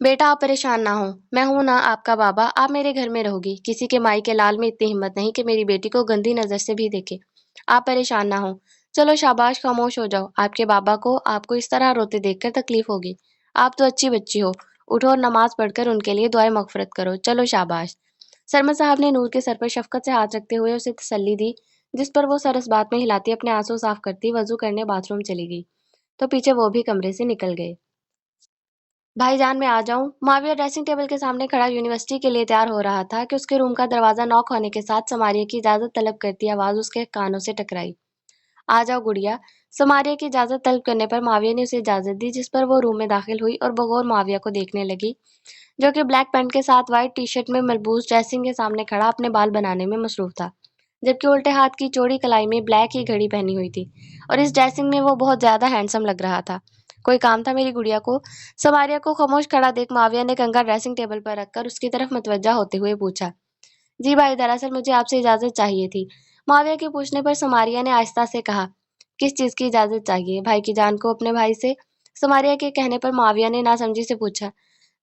बेटा आप परेशान ना हो, मैं हूं ना आपका बाबा, आप मेरे घर में रहोगी। किसी के माई के लाल में इतनी हिम्मत नहीं कि मेरी बेटी को गंदी नजर से भी देखे। आप परेशान ना हो। चलो शाबाश, खामोश हो जाओ। आपके बाबा को आपको इस तरह रोते देखकर तकलीफ होगी। आप तो अच्छी बच्ची हो, उठो और नमाज पढ़कर उनके लिए दुआए मगफरत करो। चलो शाबाश। सरमद साहब ने नूर के सर पर शफकत से हाथ रखते हुए उसे तसल्ली दी, जिस पर वो सरस बात में हिलाती अपने आंसू साफ करती वजू करने बाथरूम चली गई, तो पीछे वो भी कमरे से निकल गए। भाईजान मैं आ जाऊं? माविया ड्रेसिंग टेबल के सामने खड़ा यूनिवर्सिटी के लिए तैयार हो रहा था कि उसके रूम का दरवाजा नॉक होने के साथ समारिया की इजाजत तलब करती आवाज उसके कानों से टकराई। आ जाओ गुड़िया। समारिया की इजाजत तलब करने पर माविया ने उसे इजाजत दी, जिस पर वो रूम में दाखिल हुई और बगौर माविया को देखने लगी, जो कि ब्लैक पैंट के साथ व्हाइट टी शर्ट में मलबूस ड्रेसिंग के सामने खड़ा अपने बाल बनाने में मसरूफ था, जबकि उल्टे हाथ की चौड़ी कलाई में ब्लैक ही घड़ी पहनी हुई थी और इस ड्रेसिंग में वो बहुत ज्यादा हैंडसम लग रहा था। कोई काम था मेरी गुड़िया को? समारिया को खामोश खड़ा देख माविया ने कंगा ड्रेसिंग टेबल पर रखकर उसकी तरफ मुतवज्जा होते हुए पूछा। जी भाई, दरअसल मुझे आपसे इजाजत चाहिए थी। माविया के पूछने पर समारिया ने आहिस्ता से कहा। किस चीज की इजाजत चाहिए? भाई की जान को अपने भाई से? समारिया के कहने पर माविया ने नासमझी से पूछा।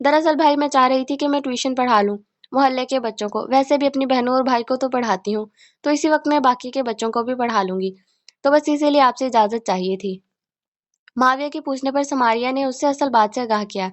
दरअसल भाई मैं चाह रही थी कि मैं ट्यूशन पढ़ा लूं मोहल्ले के बच्चों को, वैसे भी अपनी बहनों और भाई को तो पढ़ाती हूँ, तो इसी वक्त मैं बाकी के बच्चों को भी पढ़ा लूंगी, तो बस इसीलिए आपसे इजाजत चाहिए थी। माविया के पूछने पर समारिया ने उससे असल बात से आगाह किया।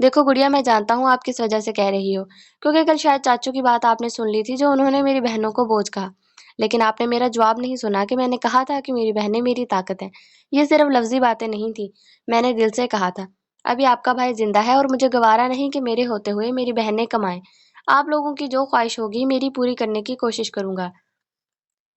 देखो गुड़िया, मैं जानता हूँ आप किस वजह से कह रही हो, क्योंकि कल शायद चाचू की बात आपने सुन ली थी जो उन्होंने मेरी बहनों को बोझ कहा। लेकिन आपने मेरा जवाब नहीं सुना कि मैंने कहा था कि मेरी बहनें मेरी ताकत हैं। ये सिर्फ लफ्जी बातें नहीं थी, मैंने दिल से कहा था। अभी आपका भाई जिंदा है और मुझे गवारा नहीं कि मेरे होते हुए मेरी बहनें कमाएं। आप लोगों की जो ख्वाहिश होगी मेरी पूरी करने की कोशिश करूंगा,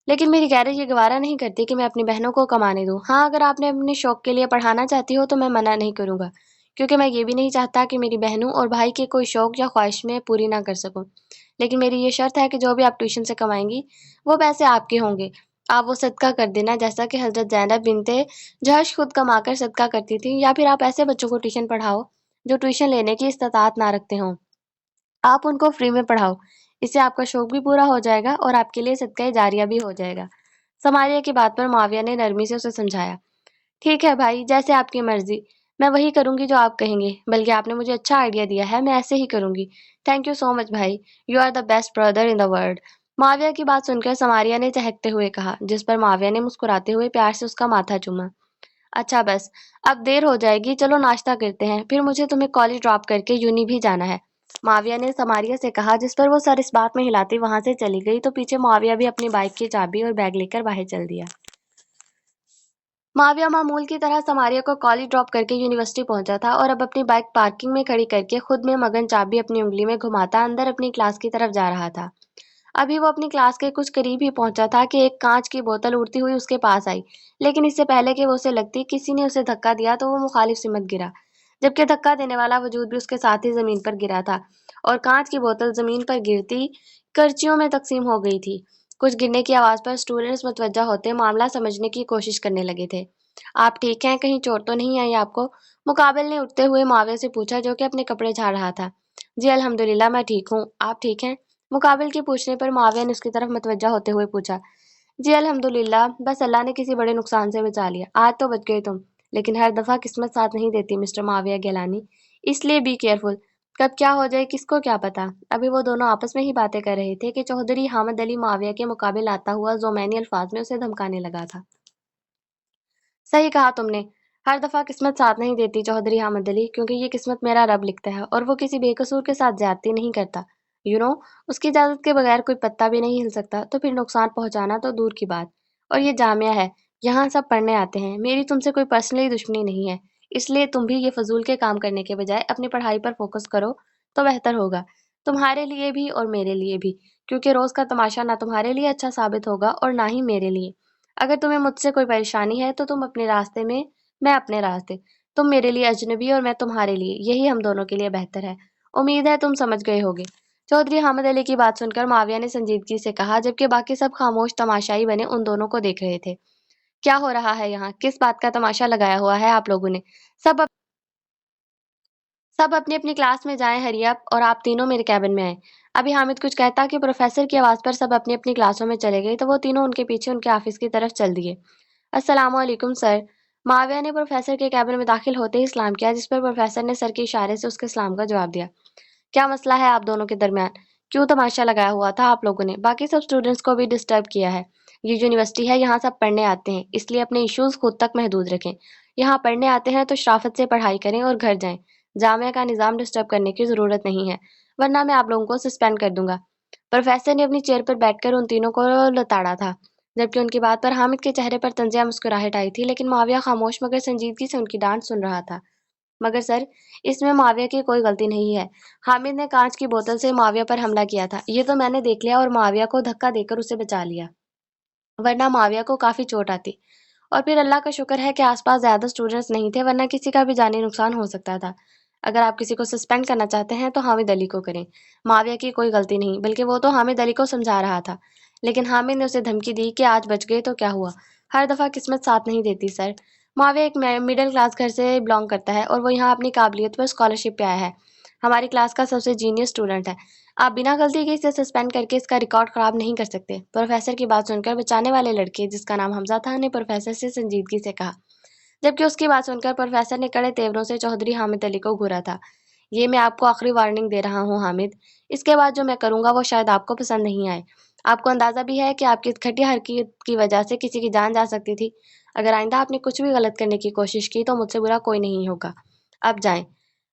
लेकिन मेरी गैरेज ये गवारा नहीं करती कि मैं अपनी बहनों को कमाने दूं। हाँ, अगर आपने अपने शौक के लिए पढ़ाना चाहती हो तो मैं मना नहीं करूंगा, क्योंकि मैं ये भी नहीं चाहता कि मेरी बहनों और भाई के कोई शौक या ख्वाहिश में पूरी ना कर सकूं। लेकिन मेरी ये शर्त है कि जो भी आप ट्यूशन से कमाएंगी वो पैसे आपके होंगे। आप वो सदका कर देना जैसा कि हजरत जैनब बिनते जहश खुद कमाकर सदका करती थी, या फिर आप ऐसे बच्चों को ट्यूशन पढ़ाओ जो ट्यूशन लेने की इस्तात ना रखते हों। आप उनको फ्री में पढ़ाओ। इससे आपका शौक भी पूरा हो जाएगा और आपके लिए सदका जारिया भी हो जाएगा। समारिया की बात पर माविया ने नरमी से उसे समझाया। ठीक है भाई, जैसे आपकी मर्जी। मैं वही करूंगी जो आप कहेंगे, बल्कि आपने मुझे अच्छा आइडिया दिया है, मैं ऐसे ही करूंगी। थैंक यू सो मच भाई, you are the best brother in the world. Muawiya की बात सुनकर समारिया ने चहकते हुए कहा, जिस पर माविया ने मुस्कुराते हुए प्यार से उसका माथा चूमा। अच्छा बस, अब देर हो जाएगी, चलो नाश्ता करते हैं, फिर मुझे तुम्हें कॉलेज ड्रॉप करके यूनी भी जाना है। माविया ने समारिया से कहा, जिस पर वो सर इस बात में हिलाती वहां से चली गई, तो पीछे माविया भी अपनी बाइक की चाबी और बैग लेकर बाहर चल दिया। माविया मामूल की तरह समारिया को कॉलेज ड्रॉप करके यूनिवर्सिटी पहुंचा था और अब अपनी बाइक पार्किंग में खड़ी करके खुद में मगन चाबी अपनी उंगली में घुमाता अंदर अपनी क्लास की तरफ जा रहा था। अभी वो अपनी क्लास के कुछ करीब ही पहुंचा था कि एक कांच की बोतल उड़ती हुई उसके पास आई, लेकिन इससे पहले कि वो उसे लगती, किसी ने उसे धक्का दिया तो वो मुखालिफ सिमत गिरा, जबकि धक्का देने वाला वजूद भी उसके साथ ही जमीन पर गिरा था और कांच की बोतल जमीन पर गिरती करचियों में तकसीम हो गई थी। कुछ गिरने की आवाज पर स्टूडेंट्स मुतवज्जा होते मामला समझने की कोशिश करने लगे थे। आप ठीक हैं? कहीं चोट तो नहीं आई आपको? मुकाबिल ने उठते हुए माविया से पूछा, जो कि अपने कपड़े झाड़ रहा था। जी अल्हम्दुलिल्लाह, मैं ठीक हूँ, आप ठीक हैं? मुकाबिल के पूछने पर माविया ने उसकी तरफ मुतवज्जा होते हुए पूछा। जी अल्हम्दुलिल्लाह, बस अल्लाह ने किसी बड़े नुकसान से बचा लिया। आज तो बच गए तुम, लेकिन हर दफा किस्मत साथ नहीं देती मिस्टर माविया गिलानी, इसलिए बी केयरफुल। कब क्या हो जाए किसको क्या पता। अभी वो दोनों आपस में ही बातें कर रहे थे कि चौधरी हामिद अली माविया के मुकाबिल आता हुआ जोमैनी अल्फाज में उसे धमकाने लगा था। सही कहा तुमने, हर दफा किस्मत साथ नहीं देती चौधरी हामिद अली, क्योंकि ये किस्मत मेरा रब लिखता है और वो किसी बेकसूर के साथ ज्यादती नहीं करता। यू नो, उसकी इजाजत के बगैर कोई पत्ता भी नहीं हिल सकता, तो फिर नुकसान पहुंचाना तो दूर की बात। और ये जामिया है, यहाँ सब पढ़ने आते हैं, मेरी तुमसे कोई पर्सनली दुश्मनी नहीं है, इसलिए तुम भी ये फजूल के काम करने के बजाय अपनी पढ़ाई पर फोकस करो तो बेहतर होगा, तुम्हारे लिए भी और मेरे लिए भी, क्योंकि रोज का तमाशा ना तुम्हारे लिए अच्छा साबित होगा और ना ही मेरे लिए। अगर तुम्हें मुझसे कोई परेशानी है तो तुम अपने रास्ते में, मैं अपने रास्ते। तुम मेरे लिए अजनबी और मैं तुम्हारे लिए, यही हम दोनों के लिए बेहतर है। उम्मीद है तुम समझ गए होगे। चौधरी हामिद अली की बात सुनकर माविया ने संजीदगी से कहा, जबकि बाकी सब खामोश तमाशाई बने उन दोनों को देख रहे थे। क्या हो रहा है यहाँ? किस बात का तमाशा लगाया हुआ है आप लोगों ने? सब सब अपनी अपनी क्लास में जाएं, हरी अप, और आप तीनों मेरे कैबिन में आए। अभी हामिद कुछ कहता कि प्रोफेसर की आवाज पर सब अपनी अपनी क्लासों में चले गए, तो वो तीनों उनके पीछे उनके ऑफिस की तरफ चल दिए। अस्सलामुअलैकुम सर। माविया ने प्रोफेसर के कैबिन में दाखिल होते ही सलाम किया, जिस पर प्रोफेसर ने सर के इशारे से उसके सलाम का जवाब दिया। क्या मसला है आप दोनों के दरमियान? क्यों तमाशा लगाया हुआ था आप लोगों ने? बाकी सब स्टूडेंट्स को भी डिस्टर्ब किया है। ये यूनिवर्सिटी है, यहाँ सब पढ़ने आते हैं, इसलिए अपने इश्यूज खुद तक महदूद रखें। यहाँ पढ़ने आते हैं तो शराफत से पढ़ाई करें और घर जाएं। जामिया का निज़ाम डिस्टर्ब करने की ज़रूरत नहीं है, वरना मैं आप लोगों को सस्पेंड कर दूंगा। प्रोफेसर ने अपनी चेयर पर बैठकर उन तीनों को लताड़ा था, जबकि उनकी बात पर हामिद के चेहरे पर तंजिया मुस्कुराहट आई थी, लेकिन माविया खामोश मगर संजीदगी से उनकी डांट सुन रहा था। मगर सर, इसमें माविया की कोई गलती नहीं है। हामिद ने कांच की बोतल से माविया पर हमला किया था, ये तो मैंने देख लिया और माविया को धक्का देकर उसे बचा लिया, वरना माविया को काफी चोट आती। और फिर अल्लाह का शुक्र है कि आसपास ज्यादा स्टूडेंट्स नहीं थे, वरना किसी का भी जानी नुकसान हो सकता था। अगर आप किसी को सस्पेंड करना चाहते हैं तो हामिद अली को करें। माविया की कोई गलती नहीं, बल्कि वो तो हामिद अली को समझा रहा था। लेकिन हामिद ने उसे धमकी दी कि आज बच गए तो क्या हुआ, हर दफा किस्मत साथ नहीं देती सर। माविया एक मिडिल क्लास घर से बिलोंग करता है और वो यहाँ अपनी काबिलियत पर स्कॉलरशिप पे आया है। हमारी क्लास का सबसे जीनियस स्टूडेंट है। आप बिना गलती के इसे सस्पेंड करके इसका रिकॉर्ड खराब नहीं कर सकते। प्रोफेसर की बात सुनकर बचाने वाले लड़के, जिसका नाम हमजा था, ने प्रोफेसर से संजीदगी से कहा, जबकि उसकी बात सुनकर प्रोफेसर ने कड़े तेवरों से चौधरी हामिद अली को घूरा था। ये मैं आपको आखिरी वार्निंग दे रहा हूँ हामिद, इसके बाद जो मैं करूंगा वो शायद आपको पसंद नहीं आए। आपको अंदाजा भी है कि आपकी इस घटिया हरकत की वजह से किसी की जान जा सकती थी। अगर आइंदा आपने कुछ भी गलत करने की कोशिश की तो मुझसे बुरा कोई नहीं होगा। अब जाएं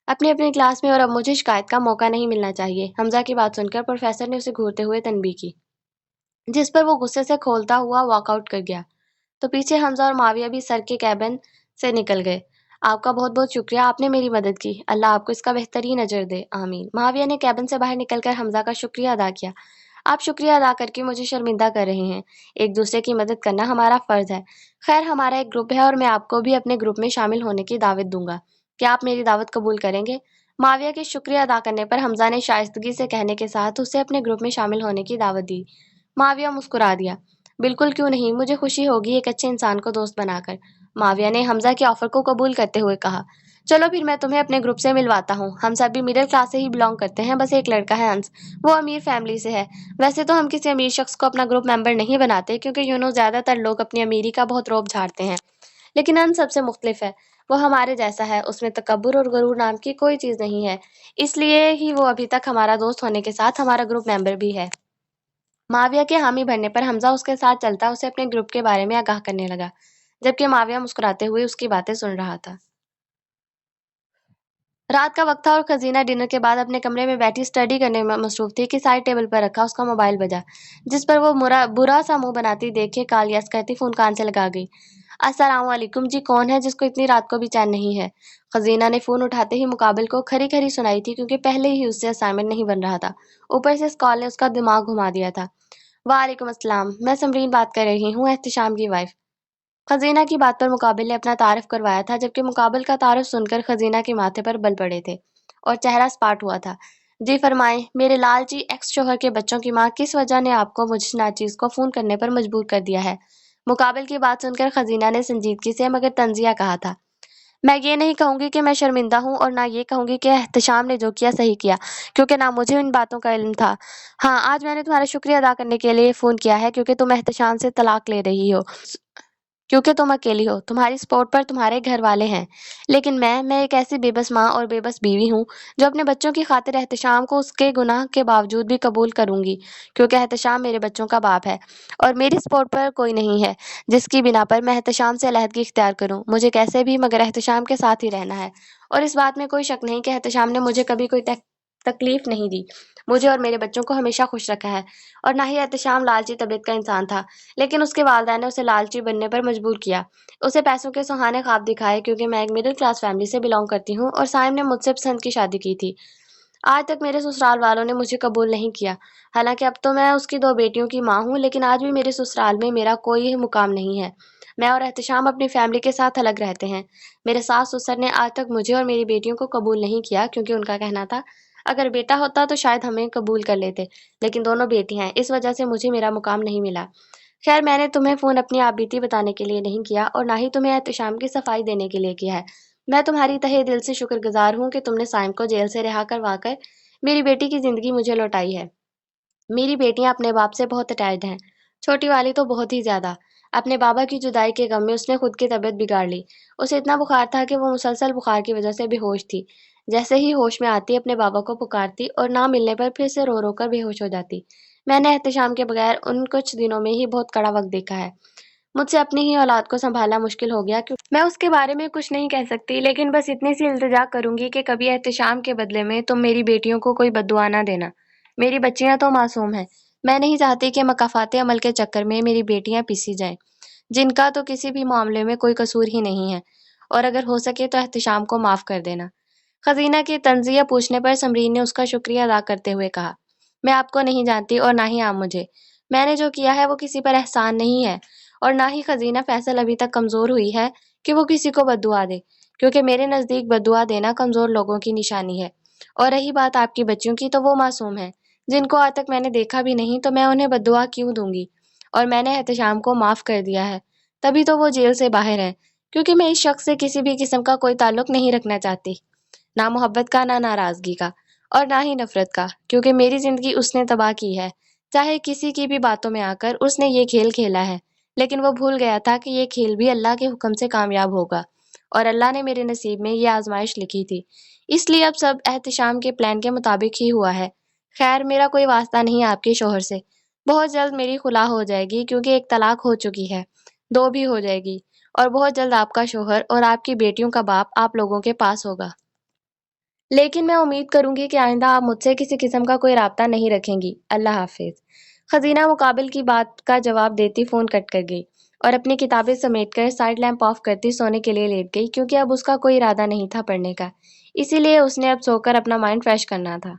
अपनी अपनी क्लास में, और अब मुझे शिकायत का मौका नहीं मिलना चाहिए। हमजा की बात सुनकर प्रोफेसर ने उसे घूरते हुए तनबीह की, जिस पर वो गुस्से से खोलता हुआ वॉकआउट कर गया। तो पीछे हमजा और माविया भी सर के कैबिन से निकल गए। आपका बहुत बहुत शुक्रिया, आपने मेरी मदद की। अल्लाह आपको इसका बेहतरीन अजर दे, आमीन। माविया ने कैबिन से बाहर निकलकर हमजा का शुक्रिया अदा किया। आप शुक्रिया अदा करके मुझे शर्मिंदा कर रहे हैं। एक दूसरे की मदद करना हमारा फर्ज है। खैर, हमारा एक ग्रुप है और मैं आपको भी अपने ग्रुप में शामिल होने की दावत दूंगा। क्या आप मेरी दावत कबूल करेंगे? माविया के शुक्रिया अदा करने पर हमजा ने शाइस्तगी से कहने के साथ उसे अपने ग्रुप में शामिल होने की दावत दी। माविया मुस्कुरा दिया। बिल्कुल, क्यों नहीं, मुझे खुशी होगी एक अच्छे इंसान को दोस्त बनाकर। माविया ने हमजा के ऑफर को कबूल करते हुए कहा, चलो फिर मैं तुम्हें अपने ग्रुप से मिलवाता हूँ। हम सब भी मिडिल क्लास से ही बिलोंग करते हैं, बस एक लड़का है अंश, वो अमीर फैमिली से है। वैसे तो हम किसी अमीर शख्स को अपना ग्रुप मेंबर नहीं बनाते, क्योंकि ज्यादातर लोग अपनी अमीरी का बहुत रौब झाड़ते हैं। लेकिन अंश सबसे मुख्तलिफ है। वो हमारे जैसा है, उसमें तकब्बुर और गरूर नाम की कोई चीज नहीं है। इसलिए ही वो अभी तक हमारा दोस्त होने के साथ हमारा ग्रुप मेंबर भी है। माविया के हामी भरने पर हमजा उसके साथ चलता उसे अपने ग्रुप के बारे में आगाह करने लगा, जबकि माविया मुस्कुराते हुए उसकी बातें सुन रहा था। रात का वक्त था और खजीना डिनर के बाद अपने कमरे में बैठी स्टडी करने में मसरूफ थी कि साइड टेबल पर रखा उसका मोबाइल बजा, जिस पर वो बुरा सा मुंह बनाती देख के कालियास कहती फोन कान से लगा गई। अस्सलाम वालेकुम जी, कौन है जिसको इतनी रात को भी चैन नहीं है? खजीना ने फोन उठाते ही मुकाबिल को खरी खरी सुनाई थी, क्योंकि पहले ही उससे असाइनमेंट नहीं बन रहा था। ऊपर से इस कॉल ने उसका दिमाग घुमा दिया था। वालेकुम अस्सलाम, मैं समरीन बात कर रही हूँ, एहतिशाम की वाइफ। खजीना की बात पर मुकाबिल ने अपना तारफ करवाया था, जबकि मुकाबिल का तारफ सुनकर खजीना के माथे पर बल पड़े थे और चेहरा स्पाट हुआ था। जी फरमाएं, मेरे लालची एक्स शोहर के बच्चों की माँ, किस वजह ने आपको मुझे नाचीज को फोन करने पर मजबूर कर दिया है? मुकाबिल की बात सुनकर खजीना ने संजीदगी से मगर तंजिया कहा था, मैं ये नहीं कहूंगी कि मैं शर्मिंदा हूँ और ना ये कहूंगी कि एहतशाम ने जो किया सही किया, क्योंकि ना मुझे इन बातों का इल्म था। हाँ, आज मैंने तुम्हारा शुक्रिया अदा करने के लिए फोन किया है, क्योंकि तुम एहतशाम से तलाक ले रही हो, क्योंकि तुम अकेली हो, तुम्हारी सपोर्ट पर तुम्हारे घर वाले हैं। लेकिन मैं एक ऐसी बेबस माँ और बेबस बीवी हूँ जो अपने बच्चों की खातिर एहतशाम को उसके गुनाह के बावजूद भी कबूल करूंगी, क्योंकि एहतशाम मेरे बच्चों का बाप है और मेरी सपोर्ट पर कोई नहीं है जिसकी बिना पर मैं एहतशाम से अलहदगी इख्तियार करूँ। मुझे कैसे भी मगर एहतशाम के साथ ही रहना है, और इस बात में कोई शक नहीं कि एहतशाम ने मुझे कभी कोई तकलीफ नहीं दी, मुझे और मेरे बच्चों को हमेशा खुश रखा है। और ना ही एहतशाम लालची तबीयत का इंसान था, लेकिन उसके वालिदैन ने उसे लालची बनने पर मजबूर किया, उसे पैसों के सुहाने ख्वाब दिखाए, क्योंकि मैं एक मिडिल क्लास फैमिली से बिलोंग करती हूँ और साइम ने मुझसे पसंद की शादी की थी। आज तक मेरे ससुराल वालों ने मुझे कबूल नहीं किया। हालांकि अब तो मैं उसकी दो बेटियों की माँ हूँ, लेकिन आज भी मेरे ससुराल में मेरा कोई मुकाम नहीं है। मैं और एहतशाम अपनी फैमिली के साथ अलग रहते हैं। मेरे सास ससुर ने आज तक मुझे और मेरी बेटियों को कबूल नहीं किया, क्योंकि उनका कहना था अगर बेटा होता तो शायद हमें कबूल कर लेते, लेकिन दोनों बेटियां हैं, इस वजह से मुझे मेरा मुकाम नहीं मिला। खैर, मैंने तुम्हें फ़ोन अपनी आपबीती बताने के लिए नहीं किया और ना ही तुम्हें एहतशाम की सफाई देने के लिए किया है। मैं तुम्हारी तहे दिल से शुक्रगुजार हूँ कि तुमने साइम को जेल से रिहा करवा कर मेरी बेटी की ज़िंदगी मुझे लौटाई है। मेरी बेटियां अपने बाप से बहुत अटैच्ड हैं, छोटी वाली तो बहुत ही ज़्यादा। اپنے بابا کی جدائی کے غم میں اس نے خود کی طبیعت بگاڑ لی۔ اسے اتنا بخار تھا کہ وہ مسلسل بخار کی وجہ سے بے ہوش تھی۔ جیسے ہی ہوش میں آتی اپنے بابا کو پکارتی اور نہ ملنے پر پھر سے رو رو کر بے ہوش ہو جاتی۔ میں نے احتشام کے بغیر ان کچھ دنوں میں ہی بہت کڑا وقت دیکھا ہے۔ مجھ سے اپنی ہی اولاد کو سنبھالنا مشکل ہو گیا کیونکہ میں اس کے بارے میں کچھ نہیں کہہ سکتی، لیکن بس اتنی سی التجا کروں گی کہ کبھی احتشام کے بدلے میں تم میری بیٹیوں کو کوئی بد دعا نہ دینا۔ میری بچیاں تو معصوم ہیں۔ میں نہیں چاہتی کہ مکافات عمل کے چکر میں میری بیٹیاں پیسی جائیں، جن کا تو کسی بھی معاملے میں کوئی قصور ہی نہیں ہے، اور اگر ہو سکے تو احتشام کو معاف کر دینا۔ خزینہ کے تنزیہ پوچھنے پر سمرین نے اس کا شکریہ ادا کرتے ہوئے کہا، میں آپ کو نہیں جانتی اور نہ ہی آپ مجھے۔ میں نے جو کیا ہے وہ کسی پر احسان نہیں ہے، اور نہ ہی خزینہ فیصل ابھی تک کمزور ہوئی ہے کہ وہ کسی کو بد دعا دے، کیونکہ میرے نزدیک بد دعا دینا کمزور لوگوں کی نشانی ہے۔ اور رہی بات آپ کی بچیوں کی، تو وہ معصوم ہیں، جن کو آج تک میں نے دیکھا بھی نہیں، تو میں انہیں بد دعا کیوں دوں گی؟ اور میں نے احتشام کو معاف کر دیا ہے، تبھی تو وہ جیل سے باہر ہے، کیونکہ میں اس شخص سے کسی بھی قسم کا کوئی تعلق نہیں رکھنا چاہتی، نہ محبت کا، نہ ناراضگی کا، اور نہ ہی نفرت کا، کیونکہ میری زندگی اس نے تباہ کی ہے۔ چاہے کسی کی بھی باتوں میں آ کر اس نے یہ کھیل کھیلا ہے، لیکن وہ بھول گیا تھا کہ یہ کھیل بھی اللہ کے حکم سے کامیاب ہوگا، اور اللہ نے میرے نصیب میں یہ آزمائش لکھی تھی، اس لیے اب سب احتشام کے پلان کے مطابق ہی ہوا ہے۔ خیر، میرا کوئی واسطہ نہیں آپ کے شوہر سے، بہت جلد میری خلا ہو جائے گی، کیونکہ ایک طلاق ہو چکی ہے، دو بھی ہو جائے گی، اور بہت جلد آپ کا شوہر اور آپ کی بیٹیوں کا باپ آپ لوگوں کے پاس ہوگا۔ لیکن میں امید کروں گی کہ آئندہ آپ مجھ سے کسی قسم کا کوئی رابطہ نہیں رکھیں گی۔ اللہ حافظ۔ خزینہ مقابل کی بات کا جواب دیتی فون کٹ کر گئی، اور اپنی کتابیں سمیٹ کر سائڈ لیمپ آف کرتی سونے کے لیے لیٹ گئی، کیونکہ اب اس کا کوئی ارادہ نہیں تھا پڑھنے کا، اسی لیے اس نے اب سو کر اپنا مائنڈ فریش کرنا تھا۔